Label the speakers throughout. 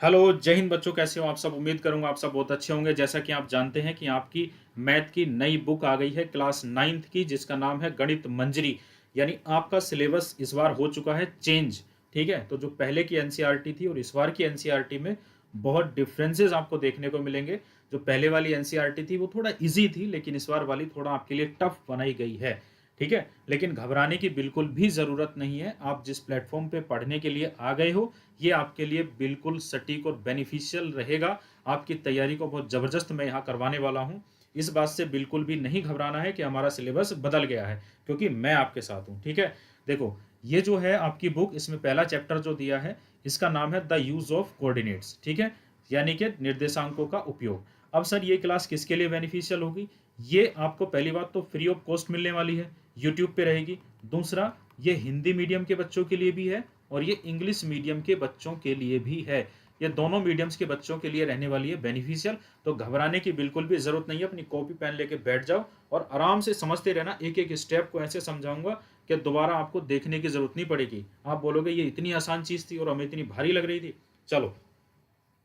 Speaker 1: Hello, जय हिंद बच्चों। कैसे हो आप सब? उम्मीद करूंगा आप सब बहुत अच्छे होंगे। जैसा कि आप जानते हैं कि आपकी मैथ की नई बुक आ गई है क्लास 9th की, जिसका नाम है गणित मंजरी। यानी आपका सिलेबस इस बार हो चुका है चेंज। ठीक है, तो जो पहले की एनसीईआरटी थी और इस बार की एनसीईआरटी में बहुत डिफरेंसेस आपको देखने को मिलेंगे। जो पहले वाली एनसीईआरटी थी वो थोड़ा इजी थी, लेकिन इस बार वाली थोड़ा आपके लिए टफ बनाई गई है। ठीक है, लेकिन घबराने की बिल्कुल भी ज़रूरत नहीं है। आप जिस प्लेटफॉर्म पे पढ़ने के लिए आ गए हो, ये आपके लिए बिल्कुल सटीक और बेनिफिशियल रहेगा। आपकी तैयारी को बहुत ज़बरदस्त मैं यहाँ करवाने वाला हूँ। इस बात से बिल्कुल भी नहीं घबराना है कि हमारा सिलेबस बदल गया है, क्योंकि मैं आपके साथ हूँ। ठीक है, देखो ये जो है आपकी बुक, इसमें पहला चैप्टर जो दिया है इसका नाम है द यूज़ ऑफ कोऑर्डिनेट्स। ठीक है, यानी कि निर्देशांकों का उपयोग। अब सर ये क्लास किसके लिए बेनिफिशियल होगी? ये आपको पहली बात तो फ्री ऑफ कॉस्ट मिलने वाली है, यूट्यूब पे रहेगी। दूसरा, ये हिंदी मीडियम के बच्चों के लिए भी है और ये इंग्लिश मीडियम के बच्चों के लिए भी है। ये दोनों मीडियम्स के बच्चों के लिए रहने वाली है बेनिफिशियल। तो घबराने की बिल्कुल भी ज़रूरत नहीं है। अपनी कॉपी पेन लेके बैठ जाओ और आराम से समझते रहना। एक एक स्टेप को ऐसे समझाऊंगा कि दोबारा आपको देखने की ज़रूरत नहीं पड़ेगी। आप बोलोगे ये इतनी आसान चीज़ थी और हमें इतनी भारी लग रही थी। चलो,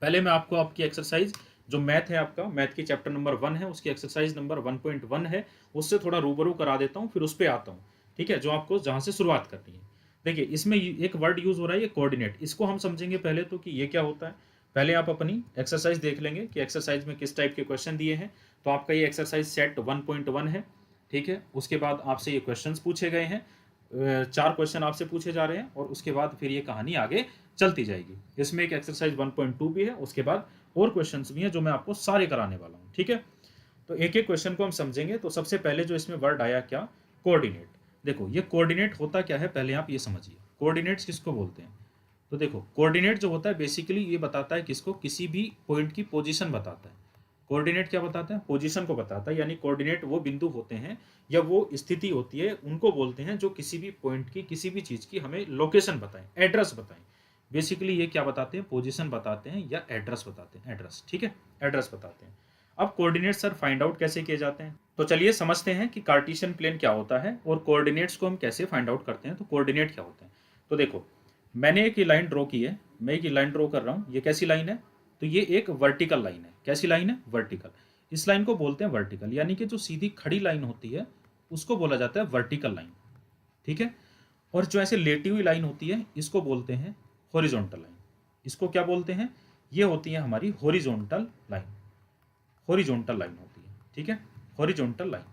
Speaker 1: पहले मैं आपको आपकी एक्सरसाइज जो मैथ है, आपका मैथ की चैप्टर नंबर 1 है, उसकी एक्सरसाइज नंबर 1.1 है, उससे थोड़ा रूबरू करा देता हूँ, फिर उस पर आता हूँ। ठीक है, जो आपको जहाँ से शुरुआत करनी है। देखिए, इसमें एक वर्ड यूज हो रहा है, ये कोऑर्डिनेट। इसको हम समझेंगे पहले तो कि ये क्या होता है। पहले आप अपनी एक्सरसाइज देख लेंगे कि एक्सरसाइज में किस टाइप के क्वेश्चन दिए हैं। तो आपका ये एक्सरसाइज सेट 1.1 है। ठीक है, उसके बाद आपसे ये क्वेश्चन पूछे गए हैं। 4 क्वेश्चन आपसे पूछे जा रहे हैं और उसके बाद फिर ये कहानी आगे चलती जाएगी। इसमें एक एक्सरसाइज 1.2 भी है, उसके बाद और क्वेश्चंस भी हैं जो मैं आपको सारे कराने वाला हूँ। ठीक है, तो एक एक क्वेश्चन को हम समझेंगे। तो सबसे पहले जो इसमें वर्ड आया क्या? कोऑर्डिनेट। देखो, ये कोऑर्डिनेट होता क्या है पहले आप ये समझिए। कोऑर्डिनेट्स किसको बोलते हैं? तो देखो, कोऑर्डिनेट जो होता है बेसिकली ये बताता है किसको, किसी भी पॉइंट की पोजीशन बताता है। कोऑर्डिनेट क्या बताता है? पोजीशन को बताता है। यानी कोऑर्डिनेट वो बिंदु होते हैं या वो स्थिति होती है, उनको बोलते हैं जो किसी भी पॉइंट की, किसी भी चीज़ की हमें लोकेशन बताएं, एड्रेस बताएं। बेसिकली ये क्या बताते हैं? पोजीशन बताते हैं या एड्रेस बताते हैं। एड्रेस, ठीक है, एड्रेस बताते हैं। अब कोऑर्डिनेट सर फाइंड आउट कैसे किए जाते हैं? तो चलिए समझते हैं कि कार्टेशियन प्लेन क्या होता है और कोऑर्डिनेट्स को हम कैसे फाइंड आउट करते हैं। तो कोऑर्डिनेट क्या होते हैं? तो देखो, मैंने एक लाइन ड्रॉ की है, मैं एक लाइन ड्रॉ कर रहा हूँ। ये कैसी लाइन है? तो ये एक वर्टिकल लाइन है। कैसी लाइन है? वर्टिकल। इस लाइन को बोलते हैं वर्टिकल, यानी कि जो सीधी खड़ी लाइन होती है उसको बोला जाता है वर्टिकल लाइन। ठीक है, और जो ऐसे लेटी हुई लाइन होती है इसको बोलते हैं हॉरिजॉन्टल लाइन। इसको क्या बोलते हैं? ये होती है हमारी हॉरिजॉन्टल लाइन। हॉरिजॉन्टल लाइन होती है। ठीक है, हॉरिजॉन्टल लाइन।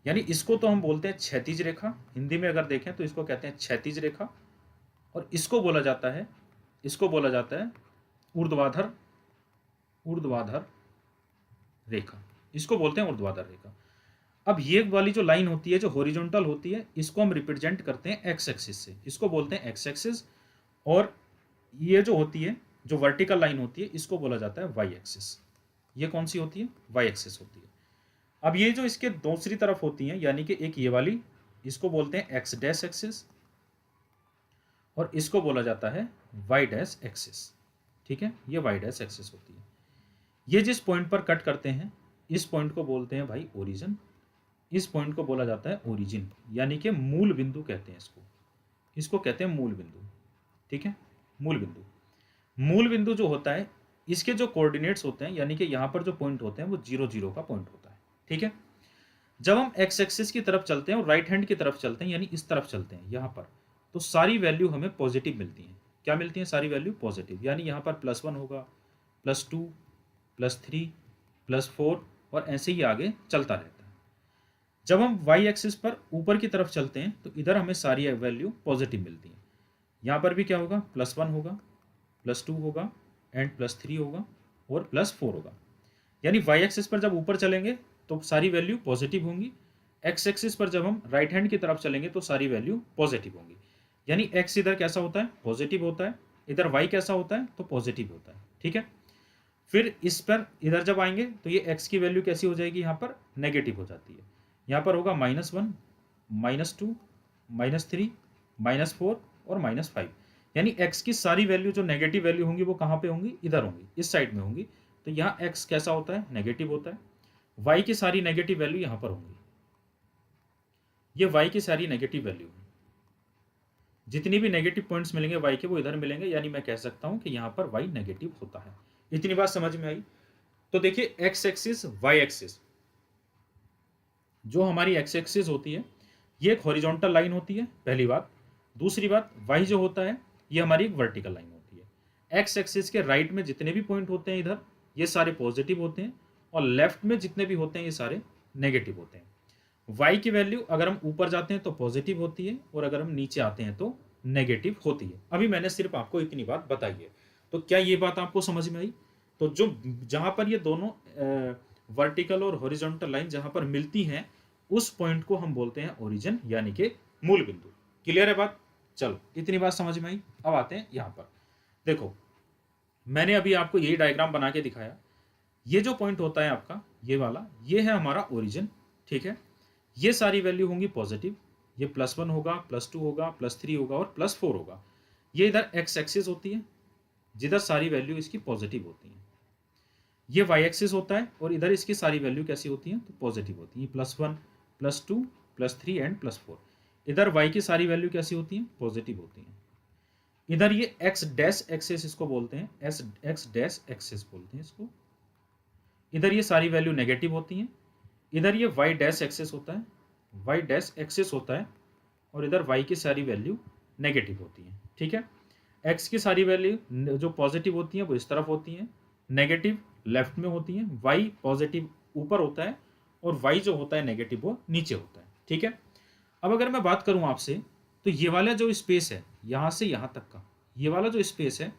Speaker 1: यानी इसको तो हम बोलते हैं क्षैतिज रेखा। हिंदी में अगर देखें तो इसको कहते हैं क्षैतिज रेखा। और इसको बोला जाता है, इसको बोला जाता है ऊर्ध्वाधर, ऊर्ध्वाधर रेखा। इसको बोलते हैं ऊर्ध्वाधर रेखा। अब ये वाली जो लाइन होती है, जो हॉरिजॉन्टल होती है, इसको हम रिप्रेजेंट करते हैं एक्स एक्सिस से। इसको बोलते हैं एक्स एक्सिस। और ये जो होती है, जो वर्टिकल लाइन होती है, इसको बोला जाता है वाई एक्सिस। ये कौन सी होती है? वाई एक्सिस होती है। अब ये जो इसके दूसरी तरफ होती है, यानी कि एक ये वाली, इसको बोलते हैं एक्स डैश एक्सिस और इसको बोला जाता है वाई डैश एक्सिस। ठीक है, ये वाई डैश एक्सिस होती है। ये जिस पॉइंट पर कट करते हैं इस पॉइंट को बोलते हैं भाई ओरिजिन। इस पॉइंट को बोला जाता है ओरिजिन, यानी कि मूल बिंदु कहते हैं इसको। इसको कहते हैं मूल बिंदु। ठीक है, मूल बिंदु। मूल बिंदु जो होता है, इसके जो कोऑर्डिनेट्स होते हैं, यानी कि यहाँ पर जो पॉइंट होते हैं वो 0 0 का पॉइंट होता है। ठीक है, जब हम एक्स एक्सिस की तरफ चलते हैं और राइट हैंड की तरफ चलते हैं, यानी इस तरफ चलते हैं यहाँ पर, तो सारी वैल्यू हमें पॉजिटिव मिलती हैं। क्या मिलती हैं? सारी वैल्यू पॉजिटिव। यानी यहाँ पर +1 होगा, +2, +3, +4 और ऐसे ही आगे चलता रहता है। जब हम वाई एक्सिस पर ऊपर की तरफ चलते हैं तो इधर हमें सारी वैल्यू पॉजिटिव मिलती है। यहाँ पर भी क्या होगा? +1 होगा, +2 होगा एंड +3 होगा और +4 होगा। यानी वाई एक्सिस पर जब ऊपर चलेंगे तो सारी वैल्यू पॉजिटिव होंगी। एक्स एक्सिस पर जब हम राइट हैंड की तरफ चलेंगे तो सारी वैल्यू पॉजिटिव होंगी। यानी एक्स इधर कैसा होता है? पॉजिटिव होता है। इधर वाई कैसा होता है? तो पॉजिटिव होता है। ठीक है, फिर इस पर इधर जब आएंगे तो ये एक्स की वैल्यू कैसी हो जाएगी? यहाँ पर नेगेटिव हो जाती है। यहाँ पर होगा -1, -2, -3, -4 और -5। यानी एक्स की सारी वैल्यू जो नेगेटिव वैल्यू होंगी वो कहाँ पे होंगी? इधर होंगी, इस साइड में होंगी। तो यहाँ एक्स कैसा होता है? नेगेटिव होता है। वाई की सारी नेगेटिव वैल्यू यहाँ पर होंगी। ये वाई की सारी नेगेटिव वैल्यू है। जितनी भी नेगेटिव पॉइंट्स मिलेंगे y के वो इधर मिलेंगे, यानी मैं कह सकता हूं कि यहां पर y नेगेटिव होता है। इतनी बात समझ में आई? तो देखिए x एक्सिस y एक्सिस, जो हमारी x एक्सिस होती है ये एक हॉरिजॉन्टल लाइन होती है, पहली बात। दूसरी बात, y जो होता है ये हमारी एक वर्टिकल लाइन होती है। x एक्सिस के राइट में जितने भी पॉइंट होते हैं इधर, ये सारे पॉजिटिव होते हैं, और लेफ्ट में जितने भी होते हैं ये सारे नेगेटिव होते हैं। y की वैल्यू अगर हम ऊपर जाते हैं तो पॉजिटिव होती है, और अगर हम नीचे आते हैं तो नेगेटिव होती है। अभी मैंने सिर्फ आपको इतनी बात बताई है, तो क्या ये बात आपको समझ में आई? तो जो जहां पर ये दोनों वर्टिकल और हॉरिजॉन्टल लाइन जहां पर मिलती हैं, उस पॉइंट को हम बोलते हैं ओरिजिन, यानी कि मूल बिंदु। क्लियर है बात? चलो, इतनी बात समझ में आई। अब आते हैं यहां पर। देखो, मैंने अभी आपको यही डायग्राम बना के दिखाया। ये जो पॉइंट होता है आपका, ये वाला, ये है हमारा ओरिजिन, ठीक है। ये सारी वैल्यू होंगी पॉजिटिव, ये +1 होगा, +2 होगा, +3 होगा और +4 होगा। ये इधर x एक्सिस होती है, जिधर सारी वैल्यू इसकी पॉजिटिव होती है। ये y एक्सिस होता है, और इधर इसकी सारी वैल्यू कैसी होती है? तो पॉजिटिव होती है। +1, +2, +3 एंड +4। इधर y की सारी वैल्यू कैसी होती है? पॉजिटिव होती है। इधर ये x डैश एक्सिस इसको बोलते हैं, x डैश एक्सिस बोलते हैं इसको। इधर ये सारी वैल्यू नेगेटिव होती हैं। इधर ये y डैश एक्सिस होता है, y डैश एक्सिस होता है, और इधर y की सारी वैल्यू नेगेटिव होती है, ठीक है। x की सारी वैल्यू जो पॉजिटिव होती हैं वो इस तरफ होती हैं, नेगेटिव लेफ्ट में होती हैं, y पॉजिटिव ऊपर होता है, और y जो होता है नेगेटिव वो नीचे होता है, ठीक है। अब अगर मैं बात करूं आपसे, तो ये वाला जो स्पेस है यहाँ से यहाँ तक का, ये वाला जो स्पेस है,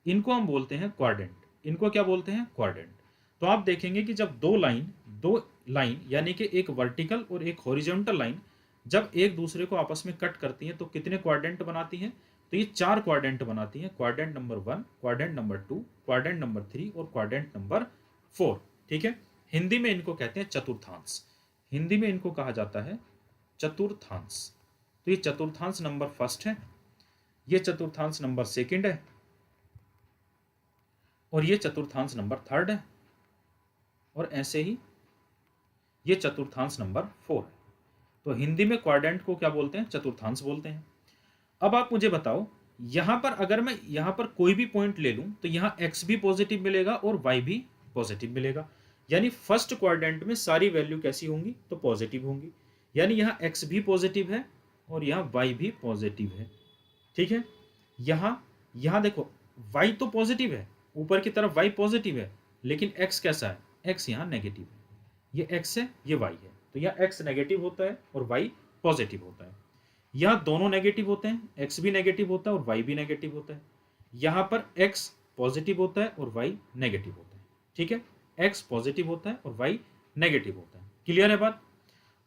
Speaker 1: इनको हम बोलते हैं क्वाड्रेंट। इनको क्या बोलते हैं? क्वाड्रेंट। तो आप देखेंगे कि जब दो लाइन यानी कि एक वर्टिकल और एक हॉरिजॉन्टल लाइन जब एक दूसरे को आपस में कट करती हैं तो कितने क्वाड्रेंट बनाती हैं? तो ये 4 क्वाड्रेंट बनाती हैं। Quadrant number 1, quadrant number 2, quadrant number 3 और क्वाड्रेंट नंबर 4, ठीक है। हिंदी में इनको कहते हैं चतुर्थांश। हिंदी में इनको कहा जाता है चतुर्थांश। तो ये चतुर्थांश नंबर फर्स्ट है, ये चतुर्थांश नंबर सेकंड है, और ये चतुर्थांश नंबर थर्ड है, और ऐसे ही ये चतुर्थांश नंबर 4 है। तो हिंदी में क्वाड्रेंट को क्या बोलते हैं? चतुर्थांश बोलते हैं। अब आप मुझे बताओ, यहां पर अगर मैं यहां पर कोई भी पॉइंट ले लूं तो यहां x भी पॉजिटिव मिलेगा और y भी पॉजिटिव मिलेगा, यानी फर्स्ट क्वाड्रेंट में सारी वैल्यू कैसी होंगी? तो पॉजिटिव होंगी। यानी यहां x भी पॉजिटिव है और यहां y भी पॉजिटिव है, ठीक है। यहां यहां देखो, y तो पॉजिटिव है, ऊपर की तरफ y पॉजिटिव है, लेकिन x कैसा है? x यहां नेगेटिव है। ये x है, ये y है, तो यहाँ x नेगेटिव होता है और y पॉजिटिव होता है। यहाँ दोनों नेगेटिव होते हैं, x भी नेगेटिव होता है और y भी नेगेटिव होता है। यहाँ पर x पॉजिटिव होता है और y नेगेटिव होता है, ठीक है। x पॉजिटिव होता है और y नेगेटिव होता है। क्लियर है बात?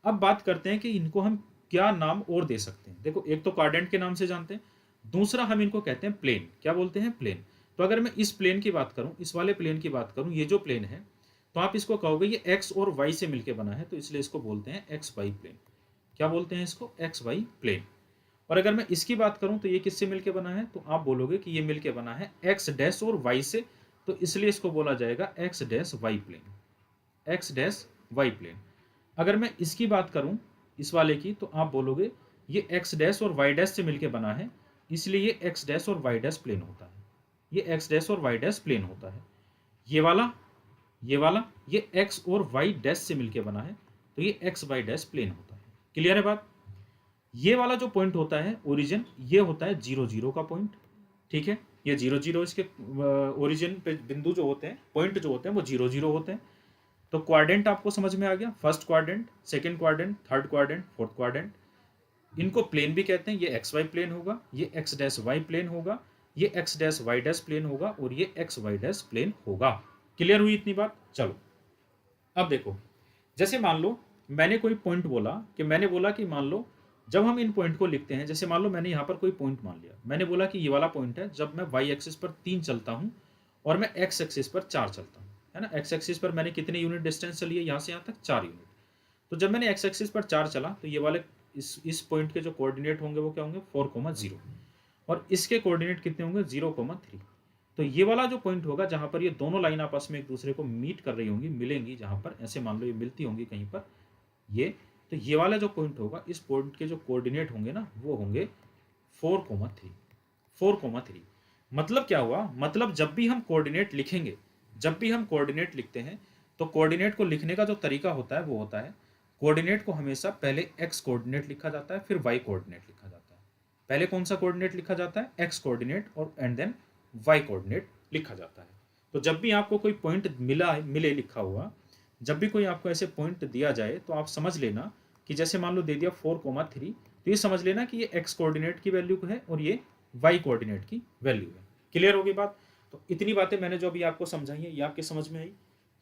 Speaker 1: अब बात करते हैं कि इनको हम क्या नाम और दे सकते हैं। देखो, एक तो क्वाड्रेंट के नाम से जानते हैं, दूसरा हम इनको कहते हैं प्लेन। क्या बोलते हैं? प्लेन। तो अगर मैं इस प्लेन की बात करूं, इस वाले प्लेन की बात करूं, ये जो प्लेन है, तो आप इसको कहोगे ये x और y से मिलकर बना है, तो इसलिए इसको बोलते हैं एक्स वाई प्लेन। क्या बोलते हैं इसको? X Y plane. और अगर मैं इसकी बात करूं तो ये किससे मिलकर बना है? तो आप बोलोगे कि ये मिलकर बना है एक्स डैश और y से, तो इसलिए इसको बोला जाएगा X dash Y plane. X dash Y plane. अगर मैं इसकी बात करूं, इस वाले की, तो आप बोलोगे ये एक्स डैश और वाई डैश से मिलकर बना है, इसलिए ये एक्स डैश और वाई डैश प्लेन होता है। ये एक्स डैश और वाई डैश प्लेन होता है। ये वाला, ये वाला, ये x और y डैश से मिलके बना है, तो ये एक्स वाई डैश प्लेन होता है। क्लियर है बात? ये वाला जो पॉइंट होता है ओरिजिन, ये होता है 0 0 का पॉइंट, ठीक है। ये 0 0 इसके ओरिजिन पे बिंदु जो होते हैं, पॉइंट जो होते हैं वो 0 0 होते हैं। तो क्वाड्रेंट आपको समझ में आ गया, first quadrant, second quadrant, third quadrant, fourth quadrant. इनको प्लेन भी कहते हैं। ये एक्स वाई प्लेन होगा, ये एक्स डैश वाई प्लेन होगा, ये X dash Y dash plane होगा, और ये एक्स वाई डैश प्लेन होगा। क्लियर हुई इतनी बात? चलो, अब देखो, जैसे मान लो मैंने कोई पॉइंट बोला, कि मान लो जब हम इन पॉइंट को लिखते हैं, जैसे मान लो मैंने यहाँ पर कोई पॉइंट मान लिया, मैंने बोला कि ये वाला पॉइंट है, जब मैं वाई एक्सिस पर 3 चलता हूँ और मैं एक्स एक्सिस पर 4 चलता हूँ, है ना। एक्स एक्सिस पर मैंने कितने यूनिट डिस्टेंस चली है? यहाँ से यहाँ तक 4 यूनिट। तो जब मैंने एक्स एक्सिस पर 4 चला, तो ये वाले इस पॉइंट के जो कोऑर्डिनेट होंगे वो क्या होंगे? 4,0, और इसके कोऑर्डिनेट कितने होंगे? 0,3। तो ये वाला जो पॉइंट होगा जहां पर ये दोनों लाइन आपस में एक दूसरे को मीट कर रही होंगी, मिलेंगी, जहां पर ऐसे मान लो ये मिलती होंगी कहीं पर, ये, तो ये वाला जो पॉइंट होगा, इस पॉइंट के जो कोऑर्डिनेट होंगे ना, वो होंगे 4,3, 4,3। मतलब क्या हुआ, मतलब जब भी हम कोऑर्डिनेट लिखेंगे, जब भी हम कोऑर्डिनेट लिखते हैं तो कोऑर्डिनेट को लिखने का जो तरीका होता है वो होता है, कोऑर्डिनेट को हमेशा पहले एक्स कोऑर्डिनेट लिखा जाता है, फिर वाई कोऑर्डिनेट लिखा जाता है। पहले कौन सा कोऑर्डिनेट लिखा जाता है, एक्स कोऑर्डिनेट, और एंड देन वाई कोऑर्डिनेट लिखा जाता है। तो जब भी आपको कोई पॉइंट मिले लिखा हुआ, जब भी कोई आपको ऐसे पॉइंट दिया जाए तो आप समझ लेना कि जैसे मान लो दे दिया 4,3, तो ये समझ लेना कि ये एक्स कोऑर्डिनेट की वैल्यू है और ये वाई कोऑर्डिनेट की वैल्यू है। क्लियर होगी बात? तो इतनी बातें मैंने जो अभी आपको समझाई है ये आपके समझ में आई,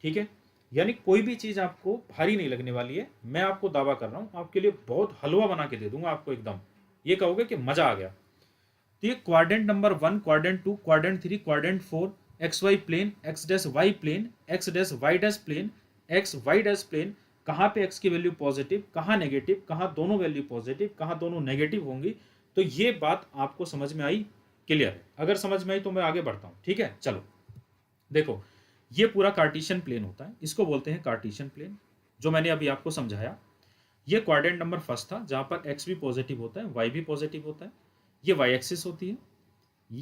Speaker 1: ठीक है? यानी कोई भी चीज आपको भारी नहीं लगने वाली है। मैं आपको दावा कर रहा हूँ आपके लिए बहुत हलवा बना के दे दूंगा आपको एकदम, ये कहोगे कि मजा आ गया। तो ये quadrant number 1, quadrant 2, quadrant 3, quadrant 4, X Y plane, X dash Y plane, X dash Y dash plane, X Y dash plane, कहाँ पे एक्स की वैल्यू पॉजिटिव, कहाँ नेगेटिव, कहाँ दोनों वैल्यू पॉजिटिव, कहाँ दोनों नेगेटिव होंगी। तो ये बात आपको समझ में आई? क्लियर है? अगर समझ में आई तो मैं आगे बढ़ता हूँ, ठीक है? चलो देखो, ये पूरा कार्टेशियन प्लेन होता है, इसको बोलते हैं कार्टेशियन प्लेन, जो मैंने अभी आपको समझाया। ये क्वाड्रेंट नंबर फर्स्ट था जहां पर एक्स भी पॉजिटिव होता है, वाई भी पॉजिटिव होता है, ये वाई एक्सिस होती है।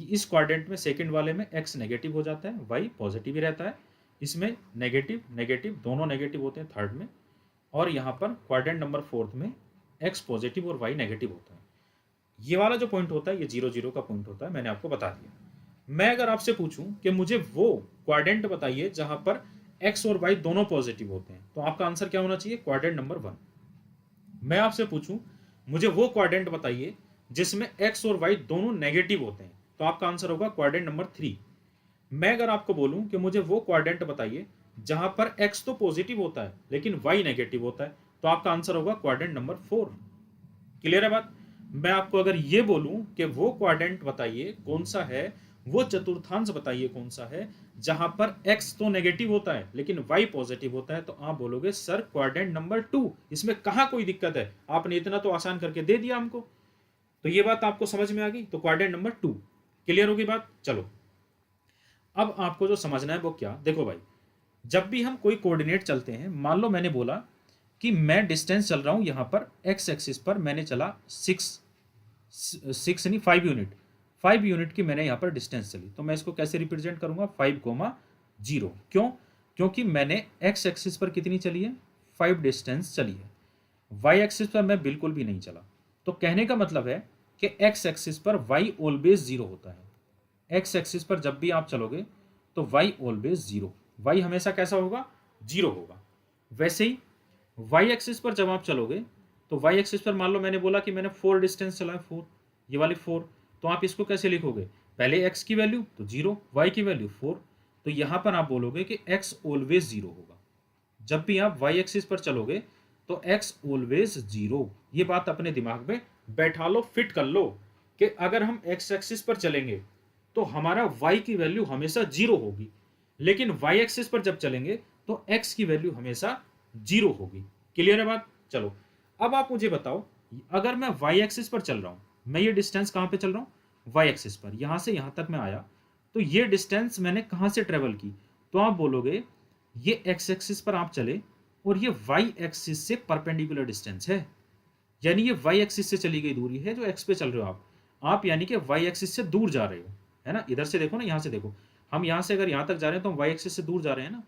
Speaker 1: इस क्वाड्रेंट में सेकंड वाले में एक्स नेगेटिव हो जाता है, वाई पॉजिटिव ही रहता है। इसमें नेगेटिव नेगेटिव दोनों नेगेटिव होते हैं थर्ड में, और यहाँ पर क्वाड्रेंट नंबर फोर्थ में एक्स पॉजिटिव और वाई नेगेटिव होता है। ये वाला जो पॉइंट होता है ये 0 0 का पॉइंट होता है, मैंने आपको बता दिया। मैं अगर आपसे पूछूं कि मुझे वो क्वाड्रेंट बताइए जहां पर एक्स और वाई दोनों पॉजिटिव होते हैं, तो आपका आंसर क्या होना चाहिए? Quadrant number 1। मैं आपसे पूछूं मुझे वो क्वाड्रेंट बताइए जिसमें एक्स और वाई दोनों नेगेटिव होते हैं, तो आपका आंसर होगा क्वाड्रेंट नंबर 3। मैं अगर आपको बोलूं कि मुझे वो क्वाड्रेंट बताइए जहां पर एक्स तो पॉजिटिव होता है लेकिन वाई नेगेटिव होता है, तो आपका आंसर होगा क्वाड्रेंट नंबर 4। क्लियर है बात? मैं आपको अगर ये बोलूं कि वो क्वाड्रेंट बताइए कौन सा है, वो चतुर्थांश बताइए कौन सा है जहां पर एक्स तो नेगेटिव होता है लेकिन वाई पॉजिटिव होता है, तो आप बोलोगे सर क्वाड्रेंट नंबर 2। इसमें कहां कोई दिक्कत है? आपने इतना तो आसान करके दे दिया हमको। तो ये बात आपको समझ में आ गई? तो क्वाड्रेंट नंबर 2। क्लियर होगी बात? चलो अब आपको जो समझना है वो क्या, देखो भाई, जब भी हम कोई कोऑर्डिनेट चलते हैं, मान लो मैंने बोला कि मैं डिस्टेंस चल रहा हूं यहां पर एक्स एक्सिस पर, मैंने चला 6 नहीं 5 यूनिट, 5 यूनिट की मैंने यहाँ पर डिस्टेंस चली, तो मैं इसको कैसे रिप्रेजेंट करूंगा? 5,0। क्यों? क्योंकि मैंने एक्स एक्सिस पर कितनी चली है? 5 डिस्टेंस चली है। वाई एक्सिस पर मैं बिल्कुल भी नहीं चला। तो कहने का मतलब है कि एक्स एक्सिस पर वाई ऑलवेज 0 होता है। एक्स एक्सिस पर जब भी आप चलोगे तो वाई ऑलवेज 0, वाई हमेशा कैसा होगा? 0 होगा। वैसे ही वाई एक्सिस पर जब आप चलोगे तो वाई एक्सिस पर मान लो मैंने बोला कि मैंने 4 डिस्टेंस चला है, 4, ये वाली 4, तो आप इसको कैसे लिखोगे? पहले एक्स की वैल्यू तो 0, वाई की वैल्यू 4, तो यहां पर आप बोलोगे कि एक्स ऑलवेज 0 होगा। जब भी आप वाई एक्सिस पर चलोगे तो एक्स ऑलवेज 0। ये बात अपने दिमाग में बैठा लो, फिट कर लो कि अगर हम एक्स एक्सिस पर चलेंगे तो हमारा y की वैल्यू हमेशा 0 होगी, लेकिन y एक्सिस पर जब चलेंगे तो x की वैल्यू हमेशा 0 होगी। क्लियर है बात? चलो अब आप मुझे बताओ, अगर मैं y एक्सिस पर चल रहा हूं, मैं ये डिस्टेंस कहां पे चल रहा हूं? y एक्सिस पर, यहां से यहां तक मैं आया, तो ये डिस्टेंस मैंने कहां से ट्रेवल की? तो आप बोलोगे ये x एक्सिस पर आप चले और ये y एक्सिस से परपेंडिकुलर डिस्टेंस है, यानी ये y एक्सिस से चली गई दूरी है जो x पे चल रहे हो आप यानी कि y एक्सिस से दूर जा रहे हो, है ना? इधर से देखो ना, यहां से देखो, हम यहां से अगर यहां तक जा रहे हैं तो हम y एक्सिस से दूर जा रहे हैं ना,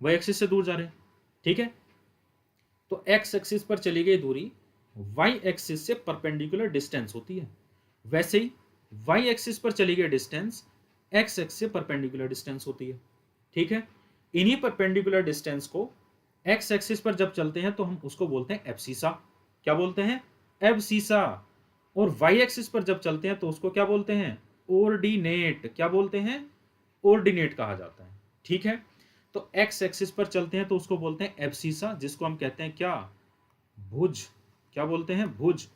Speaker 1: y एक्सिस से दूर जा रहे हैं, ठीक है? तो x एक्सिस पर चली गई दूरी y एक्सिस से परपेंडिकुलर डिस्टेंस होती है। वैसे ही y एक्सिस पर चली गई डिस्टेंस x एक्सिस से परपेंडिकुलर डिस्टेंस होती है, ठीक है? इन्हीं परपेंडिकुलर डिस्टेंस को x एक्सिस पर जब चलते हैं तो हम उसको बोलते हैं एब्सिसा। क्या बोलते हैं? एब्सिसा। और y एक्सिस पर जब चलते हैं तो उसको क्या बोलते हैं? ऑर्डिनेट। क्या बोलते हैं? ऑर्डिनेट कहा जाता है, ठीक है? तो x एक्सिस पर चलते हैं तो उसको बोलते हैं एब्सिसा, जिसको हम कहते हैं क्या? भुज। क्या बोलते हैं? भुज।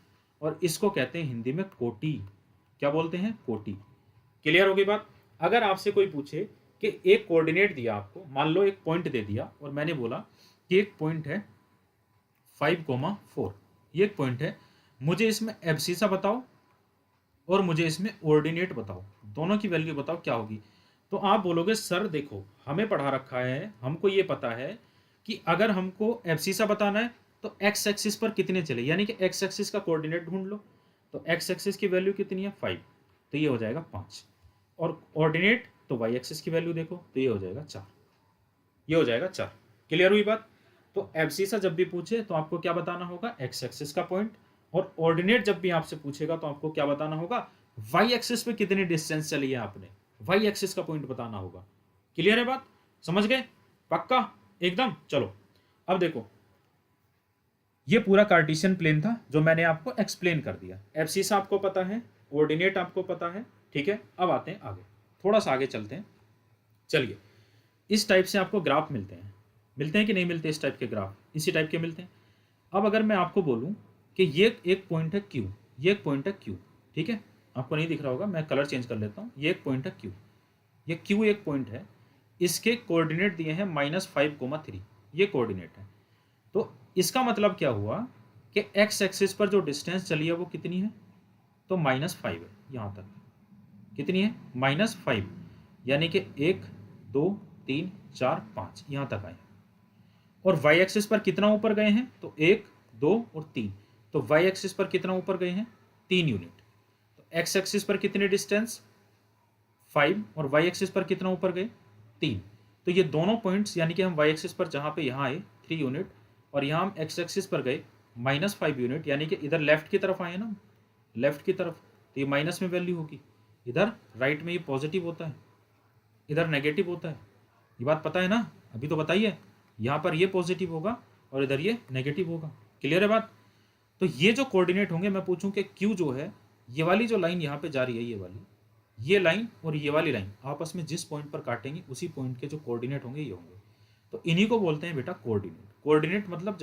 Speaker 1: और इसको कहते हैं हिंदी में कोटि। क्या बोलते हैं? कोटि। क्लियर होगी बात? अगर आपसे कोई पूछे कि एक कोऑर्डिनेट दिया आपको, मान लो एक पॉइंट दे दिया और मैंने बोला कि एक पॉइंट है 5,4, ये एक पॉइंट है, मुझे इसमें एब्सिसा बताओ और मुझे इसमें ऑर्डिनेट बताओ, दोनों की वैल्यू बताओ क्या होगी। तो आप बोलोगे सर देखो, हमें पढ़ा रखा है, हमको ये पता है कि अगर हमको एब्सिसा बताना है तो एक्स एक्सिस पर कितने चले, यानी कि एक्स एक्सिस का कोऑर्डिनेट ढूंढ लो। तो एक्स एक्सिस की वैल्यू कितनी है 5, तो ये हो जाएगा 5। और ऑर्डिनेट तो वाई एक्सिस की वैल्यू देखो तो ये हो जाएगा 4, ये हो जाएगा 4। क्लियर हुई बात। तो एब्सिसा जब भी पूछे तो आपको क्या बताना होगा, एक्स एक्सिस का पॉइंट। और ऑर्डिनेट जब भी आपसे पूछेगा तो आपको क्या बताना होगा, वाई एक्सिस पे कितनी डिस्टेंस चली है आपने, वाई एक्सिस का पॉइंट बताना होगा। क्लियर है बात, समझ गए, पक्का एकदम। चलो अब देखो, ये पूरा कार्टेशियन प्लेन था जो मैंने आपको एक्सप्लेन कर दिया। एब्सिसा आपको पता है, ऑर्डिनेट आपको पता है, ठीक है। अब आते हैं आगे, थोड़ा सा आगे चलते हैं। चलिए, इस टाइप से आपको ग्राफ मिलते हैं कि नहीं मिलते, इस टाइप के ग्राफ इसी टाइप के मिलते हैं। अब अगर मैं आपको बोलूं कि ये एक पॉइंट है Q, ये एक पॉइंट है Q, ठीक है, आपको नहीं दिख रहा होगा, मैं कलर चेंज कर लेता हूं। ये एक पॉइंट है Q, ये Q एक पॉइंट है, इसके कोऑर्डिनेट दिए हैं -5,3, ये कोऑर्डिनेट है। तो इसका मतलब क्या हुआ कि एक्स एक्सिस पर जो डिस्टेंस चली है वो कितनी है, तो -5 है। यहाँ तक कितनी है, -5, यानी कि 1 2 3 4 5 यहाँ तक आए। और वाई एक्सिस पर कितना ऊपर गए हैं, तो 1 2 और 3, तो वाई एक्सिस पर कितना ऊपर गए हैं, 3 यूनिट। तो एक्स एक्सिस पर कितने डिस्टेंस 5 और वाई एक्सिस पर कितना ऊपर गए 3। तो ये दोनों पॉइंट्स, यानी कि हम वाई एक्सिस पर जहाँ पे यहाँ आए 3 यूनिट, और यहाँ हम एक्स एक्सिस पर गए -5 यूनिट, यानी कि इधर लेफ्ट की तरफ आए ना, लेफ्ट की तरफ, तो ये माइनस में वैल्यू होगी। इधर राइट में ये पॉजिटिव होता है, इधर नेगेटिव होता है। ये बात पता है ना, अभी तो बताइए, यहाँ पर ये पॉजिटिव होगा और इधर ये नेगेटिव होगा। क्लियर है बात। तो ये जो कोऑर्डिनेट होंगे, मैं पूछूं कि क्यू जो है, ये वाली जो लाइन यहाँ पे जा रही है, ये वाली, ये लाइन और ये वाली लाइन आपस में जिस पॉइंट पर काटेंगे उसी पॉइंट के जो कोऑर्डिनेट होंगे ये होंगे। तो इन्हीं को बोलते हैं बेटा कोऑर्डिनेट। कोऑर्डिनेट मतलब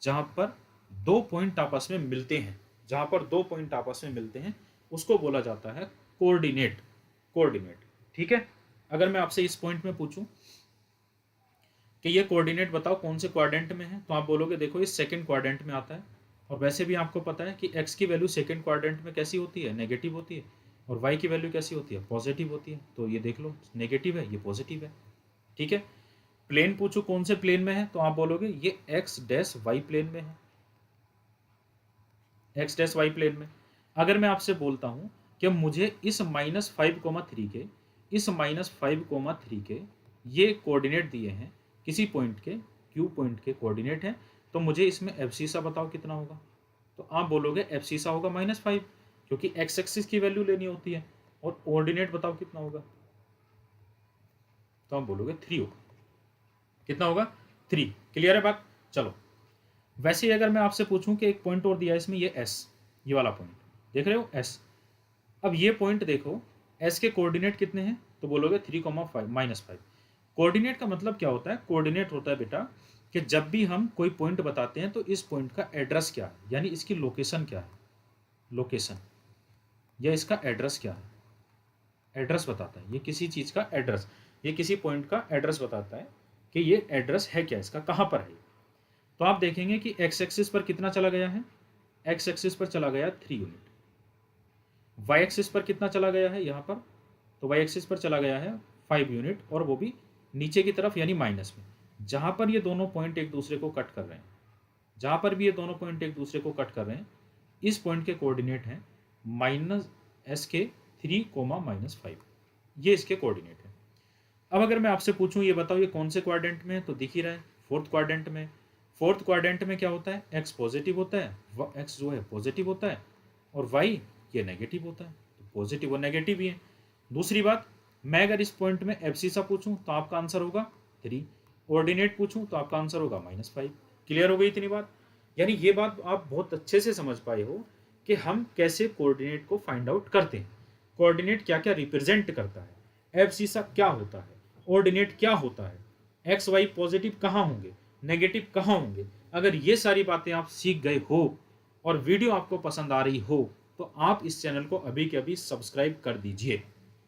Speaker 1: जहाँ पर दो पॉइंट आपस में मिलते हैं, जहाँ पर दो पॉइंट आपस में मिलते हैं उसको बोला जाता है कोऑर्डिनेट। कोऑर्डिनेट, ठीक है। अगर मैं आपसे इस पॉइंट में पूछूं कि ये कोऑर्डिनेट बताओ कौन से क्वाड्रेंट में है, तो आप बोलोगे देखो ये सेकंड क्वाड्रेंट में आता है। और वैसे भी आपको पता है कि x की वैल्यू सेकंड क्वाड्रेंट में कैसी होती है, नेगेटिव होती है, और y की वैल्यू कैसी होती है, पॉजिटिव होती है। तो ये देख लो, नेगेटिव है, ये पॉजिटिव है, ठीक है। प्लेन पूछो कौन से प्लेन में है, तो आप बोलोगे ये एक्स डैश वाई प्लेन में है, एक्स डैश वाई प्लेन में। अगर मैं आपसे बोलता हूं कि मुझे इस -5,3 के, इस -5,3 के ये कोऑर्डिनेट दिए हैं किसी पॉइंट के, क्यू पॉइंट के कोऑर्डिनेट हैं, तो मुझे इसमें एब्सिसा बताओ कितना होगा। तो आप बोलोगे एब्सिसा होगा -5, क्योंकि एक्स एक्सिस की वैल्यू लेनी होती है। और कोऑर्डिनेट बताओ कितना होगा, तो आप बोलोगे 3 होगा। कितना होगा, 3। क्लियर है बात। चलो, वैसे ही अगर मैं आपसे पूछूं कि एक पॉइंट और दिया है इसमें, ये एस, ये वाला पॉइंट देख रहे हो एस। अब ये पॉइंट देखो, एस के कोऑर्डिनेट कितने हैं, तो बोलोगे 3,5 -5। कोऑर्डिनेट का मतलब क्या होता है, कोऑर्डिनेट होता है बेटा कि जब भी हम कोई पॉइंट बताते हैं तो इस पॉइंट का एड्रेस क्या है, यानी इसकी लोकेशन क्या है, लोकेशन या इसका एड्रेस क्या है, एड्रेस बताता है। ये किसी चीज़ का एड्रेस, ये किसी पॉइंट का एड्रेस बताता है कि ये एड्रेस है क्या, इसका कहाँ पर है। तो आप देखेंगे कि एक्स एक्सिस पर कितना चला गया है, एक्स एक्सिस पर चला गया 3 यूनिट। वाई एक्सिस पर कितना चला गया है यहाँ पर, तो वाई एक्सिस पर चला गया है 5 यूनिट, और वो भी नीचे की तरफ यानी माइनस में। जहाँ पर ये दोनों पॉइंट एक दूसरे को कट कर रहे हैं, जहाँ पर भी ये दोनों पॉइंट एक दूसरे को कट कर रहे हैं, इस पॉइंट के कोऑर्डिनेट हैं -s के 3,-5, ये इसके कोऑर्डिनेट है। अब अगर मैं आपसे पूछूं ये बताओ ये कौन से क्वाड्रेंट में है, तो दिख ही रहा है फोर्थ क्वाड्रेंट में। फोर्थ क्वाड्रेंट में क्या होता है, एक्स पॉजिटिव होता है, एक्स जो है पॉजिटिव होता है, और वाई ये नेगेटिव होता है। तो पॉजिटिव और नेगेटिव ही है। दूसरी बात, मैं अगर इस पॉइंट में एब्सिसा पूछूं तो आपका आंसर होगा 3, ऑर्डिनेट पूछूं तो आपका आंसर होगा -5। क्लियर हो गई इतनी बात। यानी ये बात आप बहुत अच्छे से समझ पाए हो कि हम कैसे कोऑर्डिनेट को फाइंड आउट करते हैं, कोऑर्डिनेट क्या क्या रिप्रेजेंट करता है, एब्सिसा क्या होता है, ऑर्डिनेट क्या होता है, एक्स वाई पॉजिटिव कहाँ होंगे, नेगेटिव कहाँ होंगे। अगर ये सारी बातें आप सीख गए हो और वीडियो आपको पसंद आ रही हो तो आप इस चैनल को अभी के अभी सब्सक्राइब कर दीजिए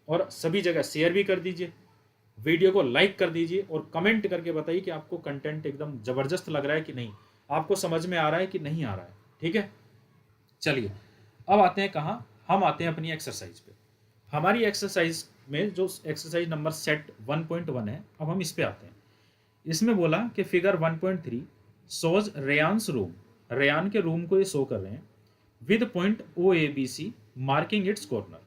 Speaker 1: और सभी जगह शेयर भी कर दीजिए, वीडियो को लाइक कर दीजिए और कमेंट करके बताइए कि आपको कंटेंट एकदम ज़बरदस्त लग रहा है कि नहीं, आपको समझ में आ रहा है कि नहीं आ रहा है। ठीक है, चलिए अब आते हैं कहाँ, हम आते हैं अपनी एक्सरसाइज पे। हमारी एक्सरसाइज में जो एक्सरसाइज नंबर सेट 1.1 है, अब हम इस पे आते हैं। इसमें बोला कि figure 1.3 shows Reyan's room, Reyan के रूम को ये शो कर रहे हैं। With point O A B C marking its corner.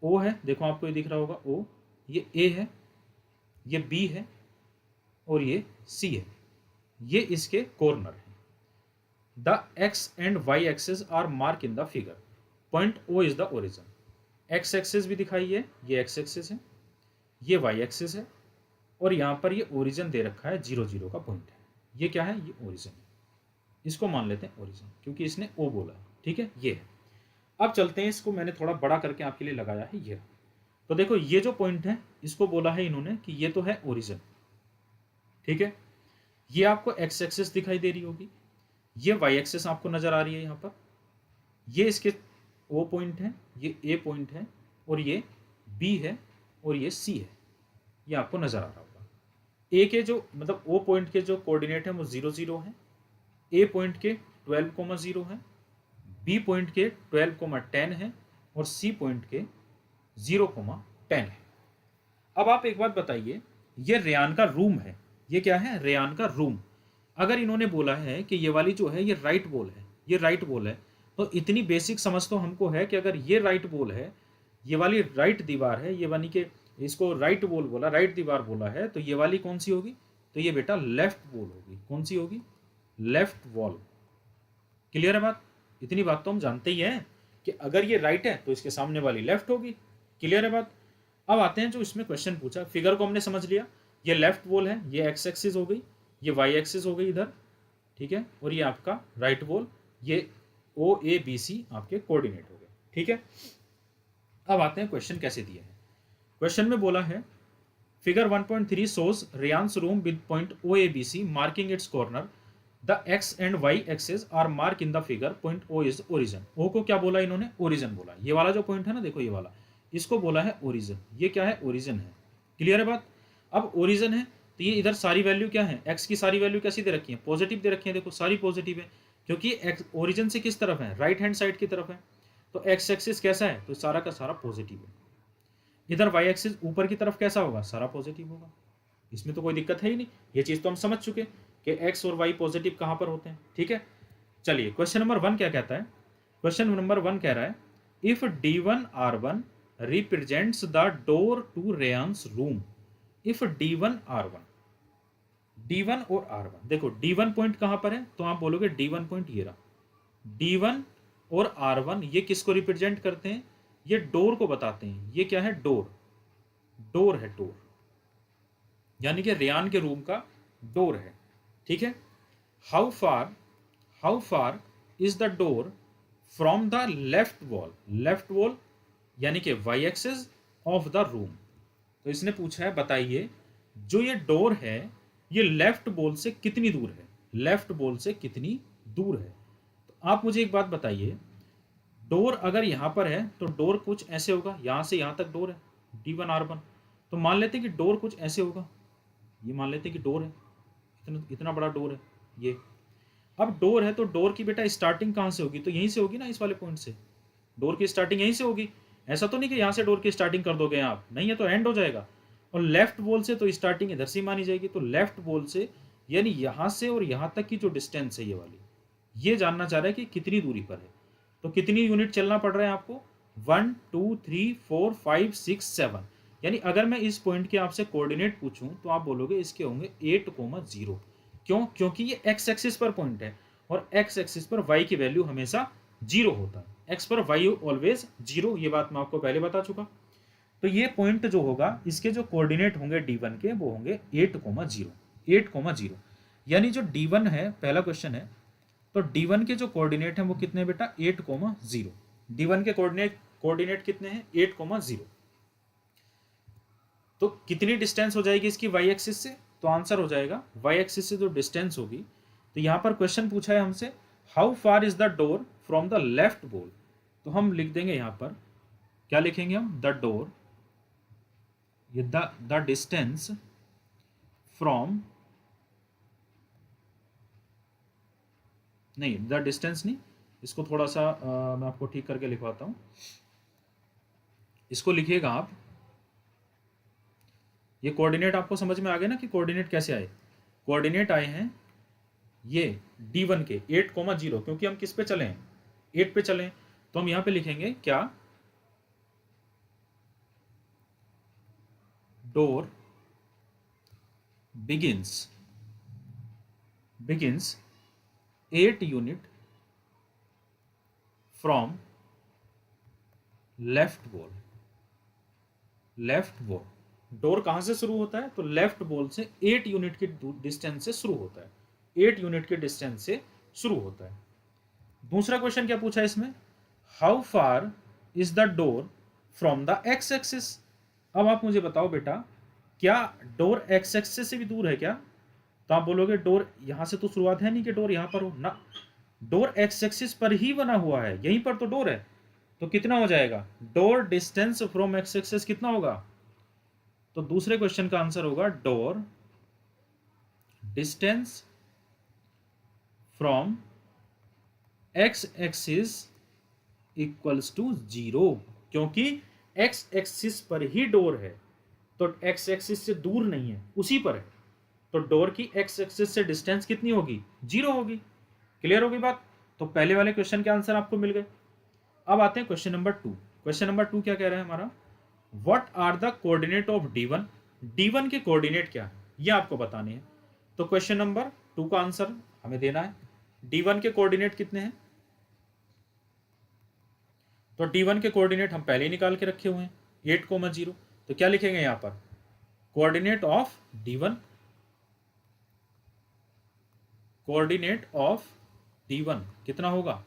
Speaker 1: O है, देखो आपको ये दिख रहा होगा ओ, ये ए है, ये बी है और ये सी है, ये इसके कॉर्नर है। The X and Y axis are mark in the figure, point O is the origin. X axis भी दिखाई है, ये एक्स एक्सिस है, ये वाई एक्सिस है और यहाँ पर ये ओरिजिन दे रखा है, 0 0 का पॉइंट है। ये क्या है, ये ओरिजिन है, इसको मान लेते हैं ओरिजिन क्योंकि इसने ओ बोला है, ठीक है, ये है। अब चलते हैं, इसको मैंने थोड़ा बड़ा करके आपके लिए लगाया है ये। तो देखो ये जो पॉइंट है इसको बोला है इन्होंने कि ये तो है ओरिजिन, ठीक है। ये आपको एक्स एक्सिस दिखाई दे रही होगी, ये वाई एक्सिस आपको नजर आ रही है यहाँ पर, ये इसके ओ पॉइंट है, ये ए पॉइंट है और ये बी है और ये सी है, ये आपको नजर आ रहा होगा। ए के जो मतलब ओ पॉइंट के जो कोऑर्डिनेट है वो 0 0 है, ए पॉइंट के 12,0 है, बी पॉइंट के 12,10 है और सी पॉइंट के 0,10 है। अब आप एक बात बताइए, ये रेयान का रूम है, ये क्या है, रेयान का रूम। अगर इन्होंने बोला है कि ये वाली जो है ये राइट बॉल है, ये राइट बॉल है, तो इतनी बेसिक समझ तो हमको है कि अगर ये राइट बॉल है, ये वाली राइट दीवार है, ये वाली के इसको राइट बॉल बोला, राइट दीवार बोला है, तो ये वाली कौन सी होगी, तो ये बेटा लेफ्ट बॉल होगी। कौन सी होगी, लेफ्ट वॉल। क्लियर है बात, इतनी बात तो हम जानते ही हैं कि अगर ये राइट है तो इसके सामने वाली लेफ्ट होगी। क्लियर है बात। अब आते हैं जो इसमें क्वेश्चन पूछा, फिगर को हमने समझ लिया, ये लेफ्ट वॉल है, ये एक्स एक्सिस हो गई, ये वाई एक्सिस हो गई इधर, ठीक है, और ये आपका राइट वॉल, ये ओ ए बी सी आपके कोऑर्डिनेट हो गए, ठीक है। अब आते हैं क्वेश्चन कैसे दिए हैं। क्वेश्चन में बोला है figure 1.3 shows Reyan's room with point O A B C marking its corner, the X and Y axis are mark in the figure, point O is origin. O को क्या बोला इन्होंने, ओरिजिन बोला। ये वाला जो पॉइंट है ना, देखो ये वाला, इसको बोला है ओरिजिन। ये क्या है, ओरिजिन है। क्लियर है बात। अब ओरिजिन है तो ये इधर सारी वैल्यू क्या है, एक्स की सारी वैल्यू कैसी दे रखी है, पॉजिटिव दे रखी है, देखो सारी पॉजिटिव है क्योंकि एक्स ओरिजिन से किस तरफ है, राइट हैंड साइड की तरफ है, तो एक्स एक्सिस कैसा है, तो सारा का सारा पॉजिटिव है। इधर वाई एक्सिस ऊपर की तरफ कैसा होगा, सारा पॉजिटिव होगा, इसमें तो कोई दिक्कत है ही नहीं। ये चीज तो हम समझ चुके कि एक्स और वाई पॉजिटिव कहां पर होते हैं, ठीक है। चलिए क्वेश्चन नंबर 1 क्या कहता है। क्वेश्चन नंबर 1 कह रहा है if D1 R1 represents the door to Reyan's room, if D1 R1, D1 और R1, देखो D1 पॉइंट कहां पर है, तो आप बोलोगे D1 पॉइंट ये रहा, D1 और R1 ये किसको रिप्रेजेंट करते हैं, ये डोर को बताते हैं। ये क्या है, डोर, डोर है, डोर यानी कि रेयान के रूम का डोर है, ठीक है। How far is the door from the left wall, left wall यानी कि Y axis of the room. तो इसने पूछा है बताइए जो ये डोर है ये लेफ्ट वॉल से कितनी दूर है, लेफ्ट वॉल से कितनी दूर है। तो आप मुझे एक बात बताइए, डोर अगर यहां पर है तो डोर कुछ ऐसे होगा, यहां से यहां तक डोर है D1 R1, तो मान लेते हैं कि डोर कुछ ऐसे होगा, ये मान लेते हैं कि डोर है, इतना इतना बड़ा डोर है ये। अब डोर है तो डोर की बेटा स्टार्टिंग कहाँ से होगी, तो यहीं से होगी ना, इस वाले पॉइंट से डोर की स्टार्टिंग यहीं से होगी। ऐसा तो नहीं कि यहाँ से डोर की स्टार्टिंग कर दोगे आप, नहीं है तो एंड हो जाएगा। और लेफ्ट वॉल से तो स्टार्टिंग इधर से मानी जाएगी, तो लेफ्ट वॉल से यानी यहाँ से और यहाँ तक की जो डिस्टेंस है ये वाली, ये जानना चाह रहा है कि कितनी दूरी पर है। तो कितनी यूनिट चलना पड़ रहा है आपको, 1 2 3 4 5 6 7, यानी अगर मैं इस पॉइंट के आपसे कोऑर्डिनेट पूछूं तो आप बोलोगे इसके होंगे 8,0। क्यों, क्योंकि ये एक्स एक्सिस पर पॉइंट है और एक्स एक्सिस पर वाई की वैल्यू हमेशा 0 होता है, एक्स पर वाई ऑलवेज 0, ये बात मैं आपको पहले बता चुका। तो ये पॉइंट जो होगा इसके जो कोऑर्डिनेट होंगे D1 के वो होंगे 8,0, 8,0, यानी जो D1 है, पहला क्वेश्चन है, तो D1 के जो कोऑर्डिनेट हैं वो कितने बेटा 8,0। D1 के कोऑर्डिनेट कितने हैं 8,0। तो कितनी डिस्टेंस हो जाएगी इसकी वाई एक्सिस से, तो आंसर हो जाएगा वाई एक्सिस से जो डिस्टेंस होगी, तो यहां पर क्वेश्चन पूछा है हमसे how far is the door from the left wall, तो हम लिख देंगे यहां पर, क्या लिखेंगे हम, द डोर, ये द डिस्टेंस फ्रॉम, नहीं द डिस्टेंस नहीं, इसको थोड़ा सा मैं आपको ठीक करके लिखवाता हूं, इसको लिखिएगा आप, ये कोऑर्डिनेट आपको समझ में आ गया ना कि कोऑर्डिनेट कैसे आए। कोऑर्डिनेट आए हैं ये D1 के 8,0, क्योंकि हम किस पे चले हैं, 8 पे चलें तो हम यहां पे लिखेंगे क्या, door begins 8 unit from left wall. Door कहां से शुरू होता है, तो लेफ्ट वॉल से 8 यूनिट के डिस्टेंस से शुरू होता है, 8 यूनिट के डिस्टेंस से शुरू होता है। दूसरा क्वेश्चन क्या पूछा है इसमें, how far is the door from the x axis. अब आप मुझे बताओ बेटा, क्या डोर एक्स एक्सिस से भी दूर है क्या, तो आप बोलोगे डोर यहां से तो शुरुआत है नहीं कि डोर यहां पर हो ना, डोर एक्स एक्सिस पर ही बना हुआ है, यहीं पर तो डोर है। तो कितना हो जाएगा, door distance from X axis कितना होगा, तो दूसरे क्वेश्चन का आंसर होगा door distance from X axis equals to 0, क्योंकि एक्स एक्सिस पर ही डोर है, तो एक्स एक्सिस से दूर नहीं है, उसी पर है, तो डोर की एक्स एक्सिस से डिस्टेंस कितनी होगी, 0 होगी। क्लियर होगी बात। तो पहले वाले क्वेश्चन के आंसर आपको मिल गए। अब आते हैं क्वेश्चन नंबर 2। क्वेश्चन नंबर 2 क्या कह रहा है हमारा, what are the coordinate of D1। D1 के कोऑर्डिनेट क्या है ये आपको बताने हैं। तो क्वेश्चन नंबर 2 का आंसर हमें देना है। D1 के कोऑर्डिनेट कितने हैं, तो D1 के कोऑर्डिनेट हम पहले ही निकाल के रखे हुए हैं 8,0। तो क्या लिखेंगे यहां पर, coordinate of D1, coordinate of D1 कितना होगा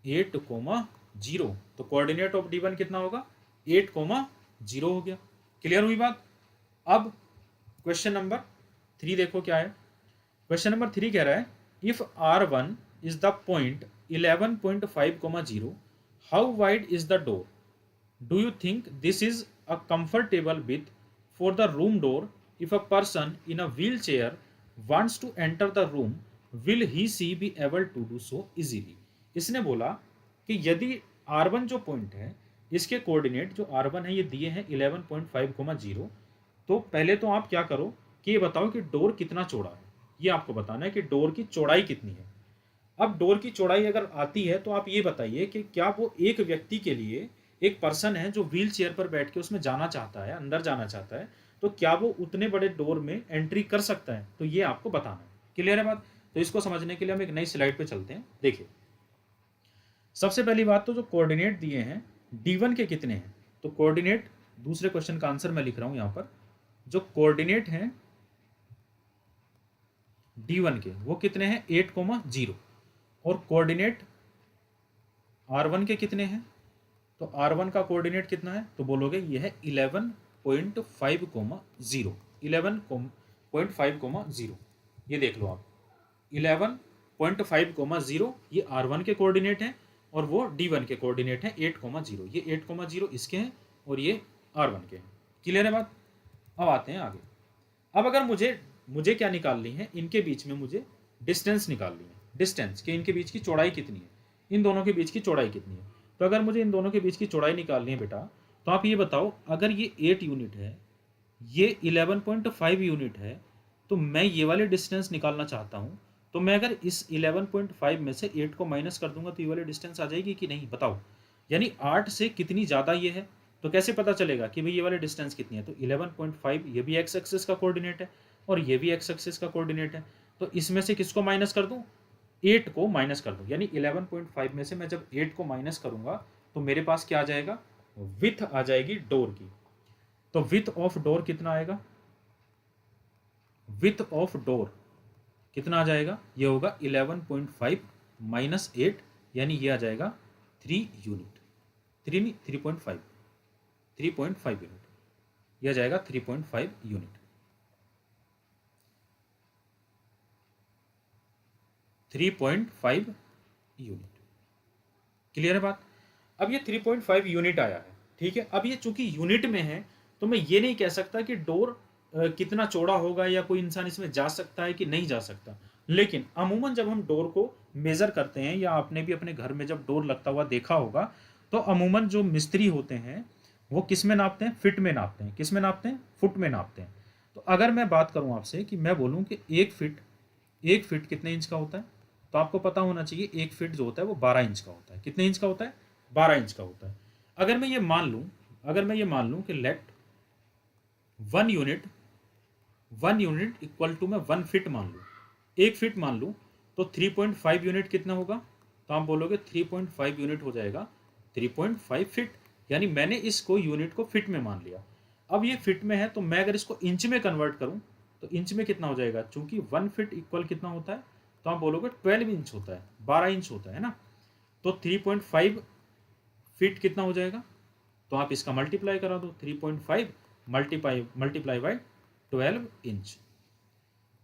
Speaker 1: 8,0। तो कोऑर्डिनेट ऑफ D1 कितना होगा 8,0 हो गया। क्लियर हुई बात। अब क्वेश्चन नंबर 3 देखो क्या है। क्वेश्चन नंबर 3 कह रहा है, if R1 is the point 11.5,0, how wide is the door, do you think this is a comfortable with for the room door, if a person in a wheel chair wants to enter the room, will he she be able to do so easily। इसने बोला कि यदि R1 जो point है इसके coordinate जो R1 है ये दिए हैं 11.5,0, तो पहले तो आप क्या करो कि ये बताओ कि डोर कितना चौड़ा है, ये आपको बताना है कि डोर की चौड़ाई कितनी है। अब डोर की चौड़ाई अगर आती है तो आप ये बताइए कि क्या वो एक व्यक्ति के लिए, एक पर्सन है जो व्हील चेयर पर बैठ के उसमें जाना चाहता है, अंदर जाना चाहता है, तो क्या वो उतने बड़े डोर में एंट्री कर सकता है, तो ये आपको बताना है। क्लियर है बात। तो इसको समझने के लिए हम एक नई स्लाइड पे चलते हैं। देखिए सबसे पहली बात तो जो कोऑर्डिनेट दिए हैं D1 के कितने हैं, तो कोऑर्डिनेट, दूसरे क्वेश्चन का आंसर मैं लिख रहा हूं यहां पर, जो कोऑर्डिनेट हैं D1 के वो कितने हैं 8,0, और कोऑर्डिनेट R1 के कितने हैं, तो R1 का कोऑर्डिनेट कितना है, तो बोलोगे ये है 11.5,0, 11.5,0, ये देख लो आप 11.5,0 ये R1 के कोऑर्डिनेट हैं और वो D1 के कोऑर्डिनेट हैं 8,0, ये 8,0 इसके हैं और ये R1 के हैं। क्लियर है बात। अब आते हैं आगे। अब अगर मुझे क्या निकालनी है, इनके बीच में मुझे डिस्टेंस निकालनी है, डिस्टेंस कि इनके बीच की चौड़ाई कितनी है, इन दोनों के बीच की चौड़ाई कितनी है। तो अगर मुझे इन दोनों के बीच की चौड़ाई निकालनी है बेटा, तो आप ये बताओ अगर ये 8 यूनिट है, ये 11.5 यूनिट है, तो मैं ये वाले डिस्टेंस निकालना चाहता हूँ, तो मैं अगर इस 11.5 में से 8 को माइनस कर दूंगा तो ये वाली डिस्टेंस आ जाएगी कि नहीं, बताओ। यानी 8 से कितनी ज़्यादा ये है, तो कैसे पता चलेगा कि भाई ये वाली डिस्टेंस कितनी है, तो 11.5 ये भी एक्स एक्सिस का कोऑर्डिनेट है और ये भी एक्स एक्सिस का कोऑर्डिनेट है, तो इसमें से किसको माइनस कर दूं, 8 को माइनस कर दूं। यानी 11.5 में से मैं जब 8 को माइनस करूंगा तो मेरे पास क्या आ जाएगा, विथ आ जाएगी डोर की। तो विथ ऑफ डोर कितना आएगा, विथ ऑफ डोर कितना आ जाएगा, ये होगा 11.5 माइनस 8, यानी ये आ जाएगा 3 यूनिट, 3 नहीं 3.5 यूनिट, ये आ जाएगा 3.5 यूनिट, 3.5 यूनिट। क्लियर है बात। अब ये 3.5 यूनिट आया है, ठीक है। अब ये चूंकि यूनिट में है तो मैं ये नहीं कह सकता कि डोर कितना चौड़ा होगा या कोई इंसान इसमें जा सकता है कि नहीं जा सकता, लेकिन अमूमन जब हम डोर को मेजर करते हैं या आपने भी अपने घर में जब डोर लगता हुआ देखा होगा, तो अमूमन जो मिस्त्री होते हैं वो किस में नापते हैं, फिट में नापते हैं। किस में नापते हैं, फुट में नापते हैं। तो अगर मैं बात करूं आपसे कि मैं बोलूं कि एक फिट कितने इंच का होता है, तो आपको पता होना चाहिए 1 फीट जो होता है वो 12 इंच का होता है। कितने इंच का होता है? 12 इंच का होता है। अगर मैं ये मान लूँ कि लेट 1 यूनिट इक्वल टू मैं 1 फीट मान लूँ, 1 फीट मान लूँ, तो 3.5 यूनिट कितना होगा? तो आप बोलोगे 3.5 यूनिट हो जाएगा 3.5 फीट, यानी मैंने इसको यूनिट को फीट में मान लिया। अब ये फीट में है तो मैं अगर इसको इंच में कन्वर्ट करूं तो इंच में कितना हो जाएगा? चूंकि 1 फीट इक्वल कितना होता है? तो आप बोलोगे 12 इंच होता है, 12 इंच होता है ना। तो 3.5 फीट कितना हो जाएगा? तो आप इसका मल्टीप्लाई करा दो, 3.5 मल्टीप्लाई बाई 12 इंच।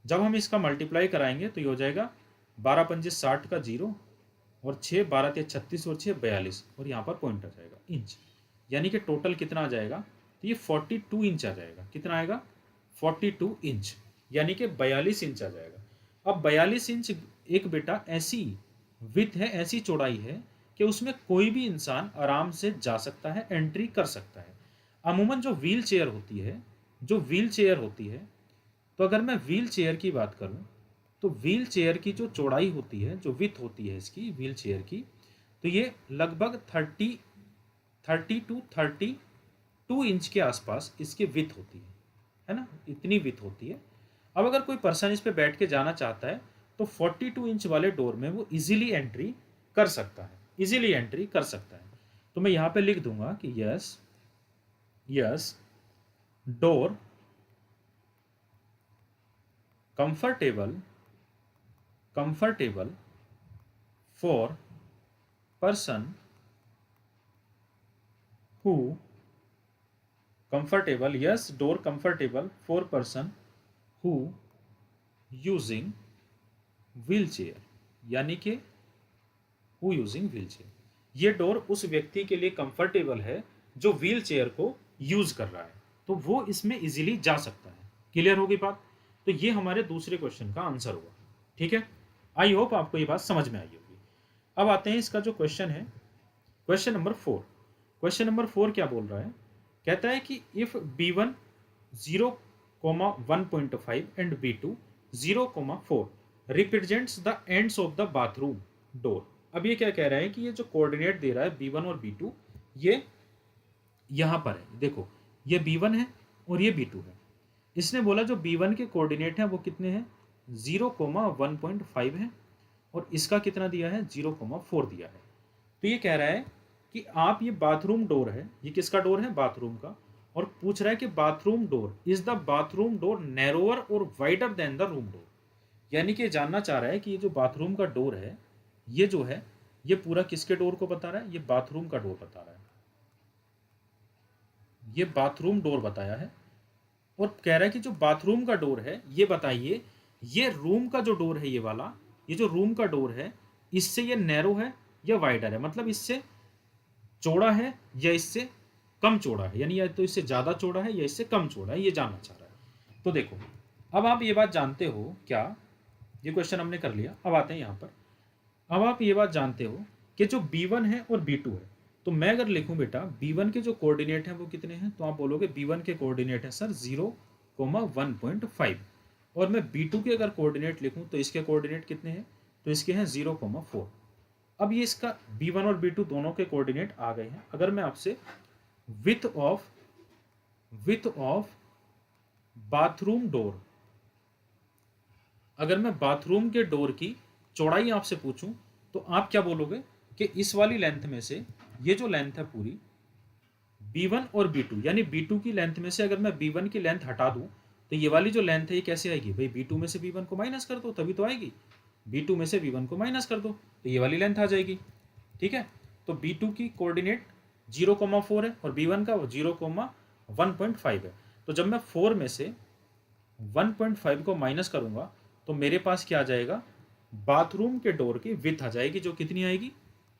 Speaker 1: जब हम इसका मल्टीप्लाई कराएंगे तो ये हो जाएगा 12 पंजे 60 का 0 और 6 12 ते 36 और 6 42 और यहाँ पर पॉइंट आ जाएगा इंच, यानी कि टोटल कितना आ जाएगा? तो ये 42 इंच आ जाएगा। कितना आएगा? 42 इंच, यानी कि 42 इंच आ जाएगा। अब 42 इंच एक बेटा ऐसी विथ है, ऐसी चौड़ाई है कि उसमें कोई भी इंसान आराम से जा सकता है, एंट्री कर सकता है। अमूमन जो व्हील चेयर होती है, तो अगर मैं व्हील चेयर की बात करूं तो व्हील चेयर की जो चौड़ाई होती है, जो विथ होती है इसकी व्हील चेयर की, तो ये लगभग 30 टू 32 इंच के आसपास इसकी विथ होती है ना, इतनी विथ होती है। अब अगर कोई पर्सन इस पे बैठ के जाना चाहता है तो 42 इंच वाले डोर में वो इजीली एंट्री कर सकता है। तो मैं यहाँ पे लिख दूंगा कि yes door comfortable for person who door comfortable for person who using wheelchair, यानी कि who using wheelchair, ये डोर उस व्यक्ति के लिए कंफर्टेबल है जो व्हील चेयर को यूज कर रहा है, तो वो इसमें इजीली जा सकता है। क्लियर होगी बात? तो ये हमारे दूसरे क्वेश्चन का आंसर हुआ। ठीक है, आई होप आपको ये बात समझ में आई होगी। अब आते हैं इसका जो क्वेश्चन है, क्वेश्चन नंबर 4। क्वेश्चन नंबर 4 क्या बोल रहा है? कहता है कि if B1 0,1.5 and B2 0,4 represents the ends of the bathroom door. अब ये क्या कह रहा है कि ये जो कोऑर्डिनेट दे रहा है B1 और B2, ये यहां पर है। देखो ये B1 है और ये B2 है। इसने बोला जो B1 के कोऑर्डिनेट है वो कितने हैं? 0,1.5 है और इसका कितना दिया है? 0,4 दिया है। तो ये कह रहा है कि आप, ये बाथरूम डोर है, ये किसका डोर है? बाथरूम का। और पूछ रहा है कि bathroom door is the bathroom door narrower और wider than the room door, यानी कि जानना चाह रहा है कि ये जो बाथरूम का डोर है, ये जो है ये पूरा किसके डोर को बता रहा है? ये बाथरूम का डोर बता रहा है, ये बाथरूम डोर बताया है। और कह रहा है कि जो बाथरूम का डोर है ये बताइए, ये रूम का जो डोर है, ये वाला, ये जो रूम का डोर है, इससे ये नैरो है या वाइडर है, मतलब इससे चौड़ा है या इससे कम चौड़ा है, यानी या तो इससे ज्यादा चौड़ा है या इससे कम चौड़ा है, ये जानना चाह रहा है। तो देखो अब आप ये बात जानते हो क्या? ये क्वेश्चन हमने कर लिया, अब आते हैं यहाँ पर। अब आप ये बात जानते हो कि जो B1 है और B2 है, तो मैं अगर लिखूं बेटा B1 के जो कोऑर्डिनेट हैं वो कितने हैं, तो आप बोलोगे B1 के कोऑर्डिनेट है सर 0,1.5, और मैं B2 के अगर कोऑर्डिनेट लिखूं तो इसके कोऑर्डिनेट कितने हैं? तो इसके हैं 0,4। अब ये इसका B1 और B2 दोनों के कोऑर्डिनेट आ गए हैं। अगर मैं आपसे विथ ऑफ बाथरूम डोर, अगर मैं बाथरूम के डोर की चौड़ाई आपसे पूछूं तो आप क्या बोलोगे कि इस वाली लेंथ में से ये जो लेंथ है पूरी B1 और B2, यानी B2 की लेंथ में से अगर मैं B1 की लेंथ हटा दूं तो ये वाली जो लेंथ है ये कैसे आएगी भाई? B2 में से B1 को माइनस कर दो तभी तो आएगी। B2 में से B1 को माइनस कर दो तो ये वाली लेंथ आ जाएगी। ठीक है, तो B2 की कोऑर्डिनेट 0,4 है और B1 का 0,1.5 है। तो जब मैं 4 में से 1.5 को माइनस करूंगा तो मेरे पास क्या आ जाएगा? बाथरूम के डोर की विथ आ जाएगी, जो कितनी आएगी?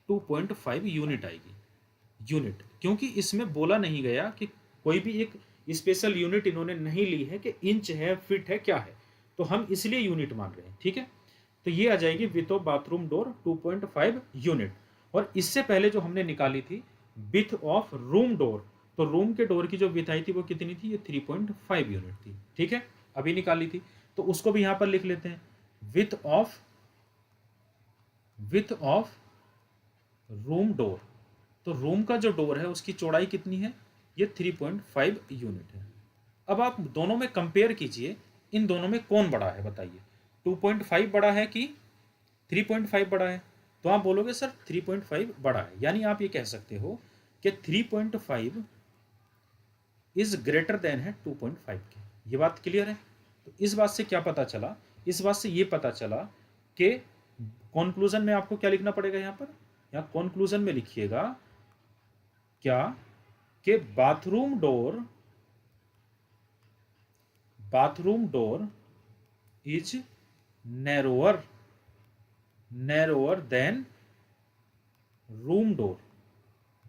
Speaker 1: 2.5 यूनिट आएगी। यूनिट, क्योंकि इसमें बोला नहीं गया कि कोई भी एक स्पेशल यूनिट इन्होंने नहीं ली है कि इंच है, फिट है, क्या है, तो हम इसलिए यूनिट मान रहे हैं। ठीक है, तो ये आ जाएगी width of bathroom door 2.5 unit. और इससे पहले जो हमने निकाली थी विथ ऑफ रूम डोर, तो रूम के डोर की जो विथ आई थी वो कितनी थी? ये 3.5 यूनिट थी। ठीक है, अभी निकाली थी, तो उसको भी यहां पर लिख लेते हैं। Width of width of room door. तो रूम का जो डोर है उसकी चौड़ाई कितनी है, ये 3.5 यूनिट है। अब आप दोनों में कंपेयर कीजिए, इन दोनों में कौन बड़ा है बताइए, 2.5 बड़ा है कि 3.5 बड़ा है। तो आप बोलोगे सर 3.5 बड़ा है, यानी आप ये कह सकते हो कि 3.5 इज ग्रेटर देन है 2.5 के। ये बात क्लियर है। तो इस बात से क्या पता चला, इस बात से ये पता चला कि कंक्लूजन में आपको क्या लिखना पड़ेगा, यहाँ पर यहाँ कंक्लूजन में लिखिएगा क्या, कि bathroom door is narrower than room door.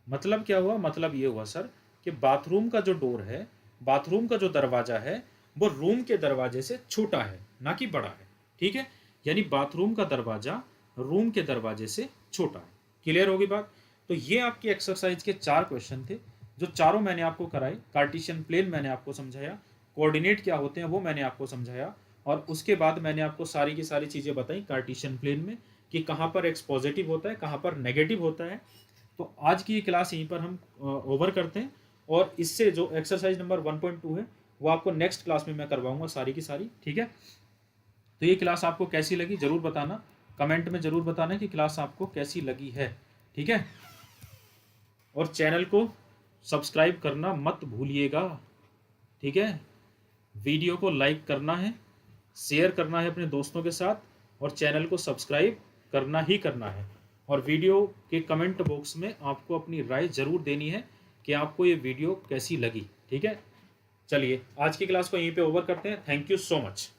Speaker 1: मतलब क्या हुआ, मतलब ये हुआ सर कि बाथरूम का जो डोर है, बाथरूम का जो दरवाजा है वो रूम के दरवाजे से छोटा है, ना कि बड़ा है। ठीक है, यानी बाथरूम का दरवाजा रूम के दरवाजे से छोटा है। क्लियर होगी बात। तो ये आपकी एक्सरसाइज के 4 क्वेश्चन थे, जो चारों मैंने आपको कराए। कार्टेशियन प्लेन मैंने आपको समझाया, कोऑर्डिनेट क्या होते हैं वो मैंने आपको समझाया, और उसके बाद मैंने आपको सारी की सारी चीज़ें बताई कार्टेशियन प्लेन में कि कहाँ पर एक्स पॉजिटिव होता है, कहाँ पर नेगेटिव होता है। तो आज की ये क्लास यहीं पर हम ओवर करते हैं, और इससे जो एक्सरसाइज नंबर 1.2 है वो आपको नेक्स्ट क्लास में मैं करवाऊंगा सारी की सारी। ठीक है, तो ये क्लास आपको कैसी लगी ज़रूर बताना, कमेंट में ज़रूर बताना कि क्लास आपको कैसी लगी है। ठीक है, और चैनल को सब्सक्राइब करना मत भूलिएगा। ठीक है, वीडियो को लाइक करना है, शेयर करना है अपने दोस्तों के साथ, और चैनल को सब्सक्राइब करना ही करना है। और वीडियो के कमेंट बॉक्स में आपको अपनी राय ज़रूर देनी है कि आपको ये वीडियो कैसी लगी। ठीक है, चलिए आज की क्लास को यहीं पे ओवर करते हैं। Thank you so much.